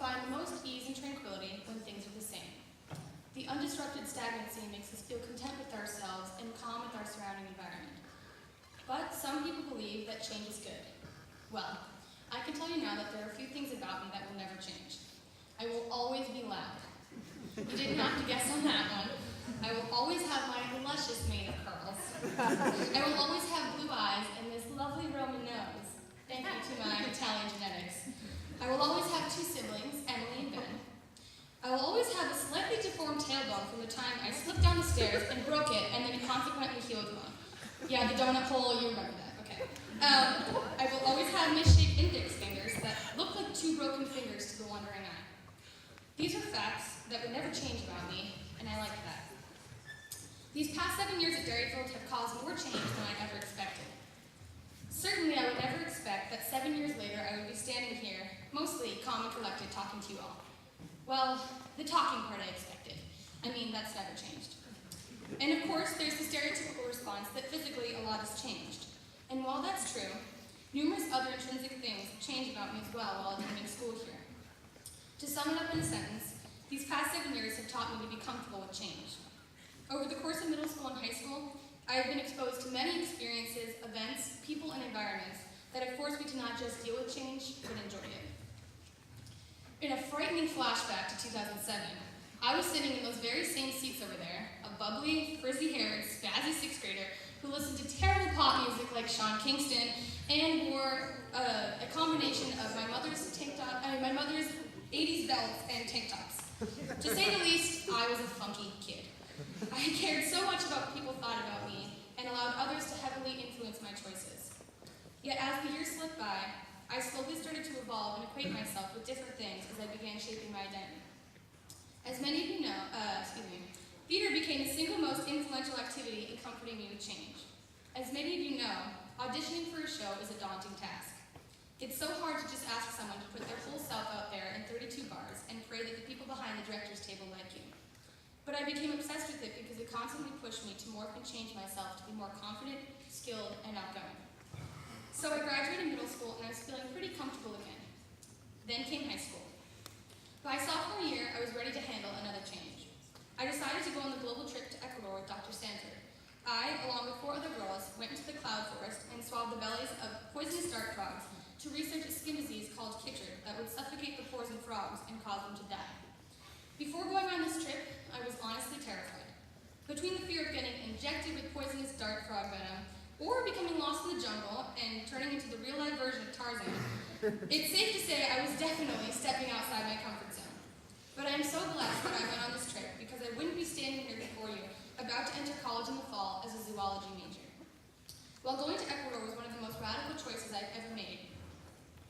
find the most ease and tranquility when things are the same. The undisrupted stagnancy makes us feel content with ourselves and calm with our surrounding environment. But some people believe that change is good. Well, I can tell you now that there are a few things about me that will never change. I will always be loud. You didn't have to guess on that one. I will always have my luscious mane of curls. I will always have blue eyes and this lovely Roman nose. Thank you to my Italian genetics. I will always have two siblings, Emily and Ben. I will always have a slightly deformed tailbone from the time I slipped down the stairs and broke it and then consequently healed one. Yeah, the donut hole, you remember that, okay. I will always have misshaped index fingers that look like two broken fingers to the wandering eye. These are facts that would never change about me, and I like that. These past 7 years at Derryfield have caused more change than I ever expected. Certainly, I would never expect that 7 years later I would be standing here, mostly calm and collected, talking to you all. Well, the talking part I expected. I mean, that's never changed. And of course, there's the stereotypical response that physically a lot has changed. And while that's true, numerous other intrinsic things have changed about me as well while attending school here. To sum it up in a sentence, these past 7 years have taught me to be comfortable with change. Over the course of middle school and high school, I have been exposed to many experiences, events, people, and environments that have forced me to not just deal with change, but enjoy it. In a frightening flashback to 2007, I was sitting in those very same seats over there, a bubbly, frizzy-haired, spazzy sixth grader who listened to terrible pop music like Sean Kingston and wore a combination of my mother's 80s belts and tank tops. To say the least, I was a funky kid. I cared so much about what people thought about me and allowed others to heavily influence my choices. Yet as the years slipped by, I slowly started to evolve and acquaint myself with different things as I began shaping my identity. As many of you know, theater became the single most influential activity in comforting me with change. As many of you know, auditioning for a show is a daunting task. It's so hard to just ask someone to put their whole self out there in 32 bars and pray that the people behind the director's table like you. But I became obsessed with it because it constantly pushed me to morph and change myself to be more confident, skilled, and outgoing. So I graduated middle school and I was feeling pretty comfortable again. Then came high school. By sophomore year, I was ready to handle another change. I decided to go on the global trip to Ecuador with Dr. Sanford. I, along with 4 other girls, went into the cloud forest and swabbed the bellies of poisonous dart frogs to research a skin disease called chytrid that would suffocate the pores in frogs and cause them to die. Before going on this trip, I was honestly terrified. Between the fear of getting injected with poisonous dart frog venom, or becoming lost in the jungle and turning into the real-life version of Tarzan, it's safe to say I was definitely stepping outside my comfort zone. But I am so blessed that I went on this trip because I wouldn't be standing here before you, about to enter college in the fall as a zoology major. While going to Ecuador was one of the most radical choices I've ever made,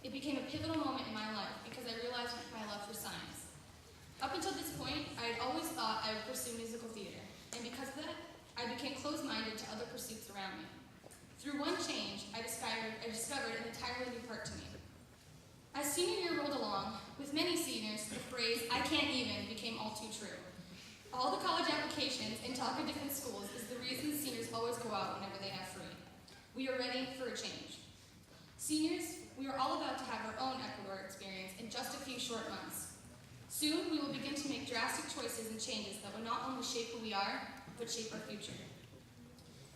it became a pivotal moment in my life because I realized my love for science. Up until this point, I had always thought I would pursue musical theater, and because of that, I became closed-minded to other pursuits around me. Through one change, I discovered an entirely new part to me. As senior year rolled along, with many seniors, the phrase, "I can't even," became all too true. All the college applications and talk of different schools is the reason seniors always go out whenever they have free. We are ready for a change. Seniors, we are all about to have our own Ecuador experience in just a few short months. Soon, we will begin to make drastic choices and changes that will not only shape who we are, but shape our future.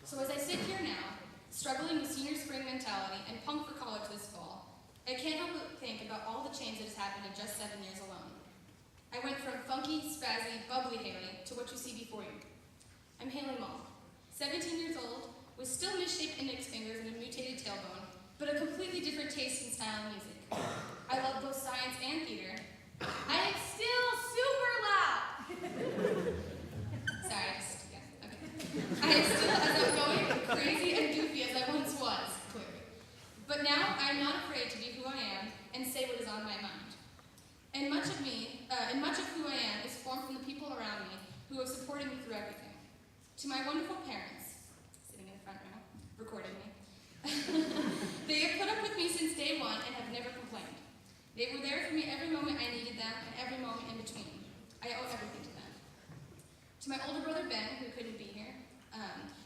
So as I sit here now, struggling with senior spring mentality and pumped for college this fall, I can't help but think about all the change that has happened in just 7 years alone. I went from funky, spazzy, bubbly Hailey to what you see before you. I'm Hailey Mall, 17 years old, with still misshaped index fingers and a mutated tailbone, but a completely different taste and style of music. I love both science and theater. I am still super loud! Sorry, okay. I am still as outgoing, crazy, and goofy as I once was, clearly. But now I am not afraid to be who I am and say what is on my mind. And much of who I am is formed from the people around me who have supported me through everything. To my wonderful parents, sitting in the front row, recording me, they have put up with me since day one and have never complained. They were there for me every moment I needed them and every moment in between. I owe everything to them. To my older brother Ben, who couldn't be here,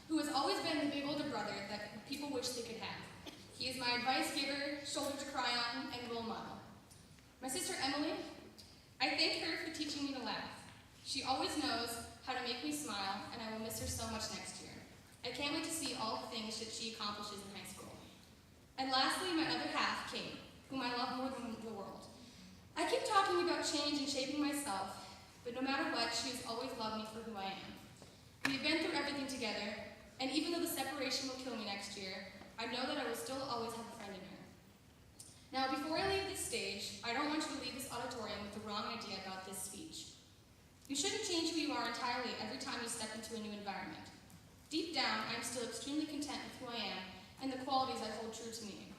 who has always been the big older brother that people wish they could have. He is my advice giver, shoulder to cry on, and role model. My sister Emily, I thank her for teaching me to laugh. She always knows how to make me smile, and I will miss her so much next year. I can't wait to see all the things that she accomplishes in high school. And lastly, my other half, Kate, whom I love more than the world. I keep talking about change and shaping myself, but no matter what, she has always loved me for who I am. We've been through everything together, and even though the separation will kill me next year, I know that I will still always have a friend in her. Now, before I leave this stage, I don't want you to leave this auditorium with the wrong idea about this speech. You shouldn't change who you are entirely every time you step into a new environment. Deep down, I'm still extremely content with who I am and the qualities I hold true to me.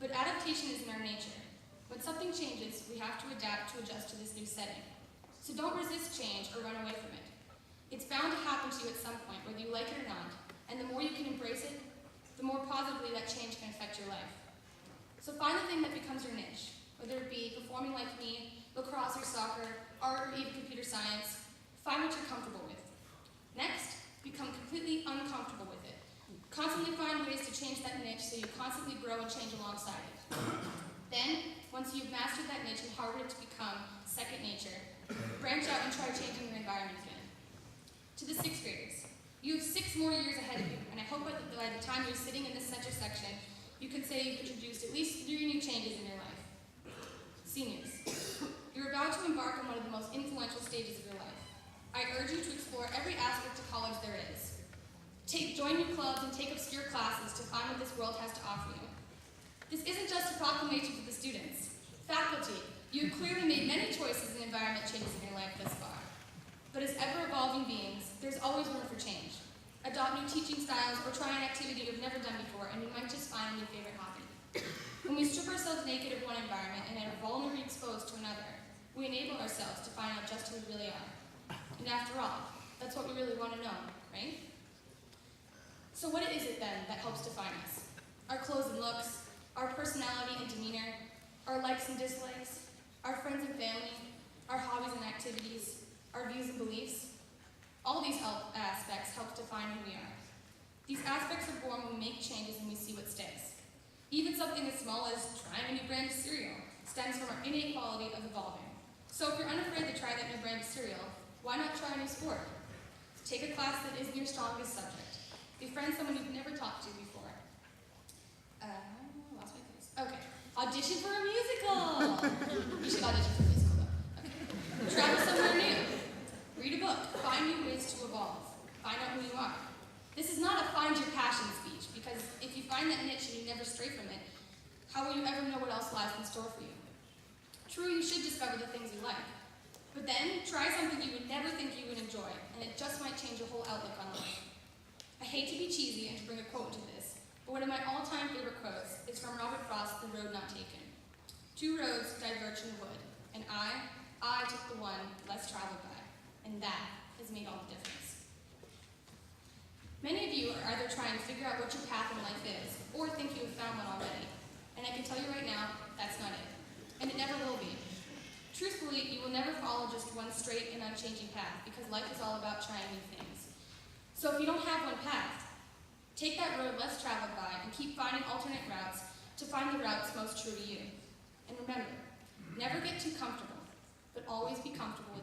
But adaptation is in our nature. When something changes, we have to adapt to adjust to this new setting. So don't resist change or run away from it. It's bound to happen to you at some point, whether you like it or not, and the more you can embrace it, the more positively that change can affect your life. So find the thing that becomes your niche, whether it be performing like me, lacrosse or soccer, art or even computer science. Find what you're comfortable with. Next, become completely uncomfortable with it. Constantly find ways to change that niche so you constantly grow and change alongside it. Then, once you've mastered that niche and hardened it to become second nature, branch out and try changing your environment again. To the sixth graders, you have 6 more years ahead of you, and I hope by the time you're sitting in this center section, you can say you've introduced at least 3 new changes in your life. Seniors, you're about to embark on one of the most influential stages of your life. I urge you to explore every aspect of college there is. Join new clubs and take obscure classes to find what this world has to offer you. This isn't just a proclamation for the students. Faculty, you have clearly made many choices and environment changes in your life thus far. But as ever-evolving beings, there's always room for change. Adopt new teaching styles or try an activity you've never done before, and you might just find a new favorite hobby. When we strip ourselves naked of one environment and are vulnerably exposed to another, we enable ourselves to find out just who we really are. And after all, that's what we really want to know, right? So what is it then that helps define us? Our clothes and looks, our personality and demeanor, our likes and dislikes, our friends and family, our hobbies and activities, our views and beliefs. All these aspects help define who we are. These aspects are born when we make changes and we see what sticks. Even something as small as trying a new brand of cereal stems from our innate quality of evolving. So if you're unafraid to try that new brand of cereal, why not try a new sport? Take a class that isn't your strongest subject. Befriend someone you've never talked to before. Lost my place. Okay. Audition for a musical! You should audition for a musical though. Okay. Travel somewhere new. Read a book. Find new ways to evolve. Find out who you are. This is not a find your passion speech, because if you find that niche and you never stray from it, how will you ever know what else lies in store for you? True, you should discover the things you like. But then, try something you would never think you would enjoy, and it just might change your whole outlook on life. I hate to be cheesy and to bring a quote into this, but one of my all-time favorite quotes is from Robert Frost, The Road Not Taken. 2 roads diverge in the wood, and I took the one less traveled by, and that has made all the difference. Many of you are either trying to figure out what your path in life is, or think you have found one already. And I can tell you right now, that's not it. And it never will be. Truthfully, you will never follow just one straight and unchanging path, because life is all about trying new things. So if you don't have one path, take that road less traveled by and keep finding alternate routes to find the routes most true to you. And remember, never get too comfortable, but always be comfortable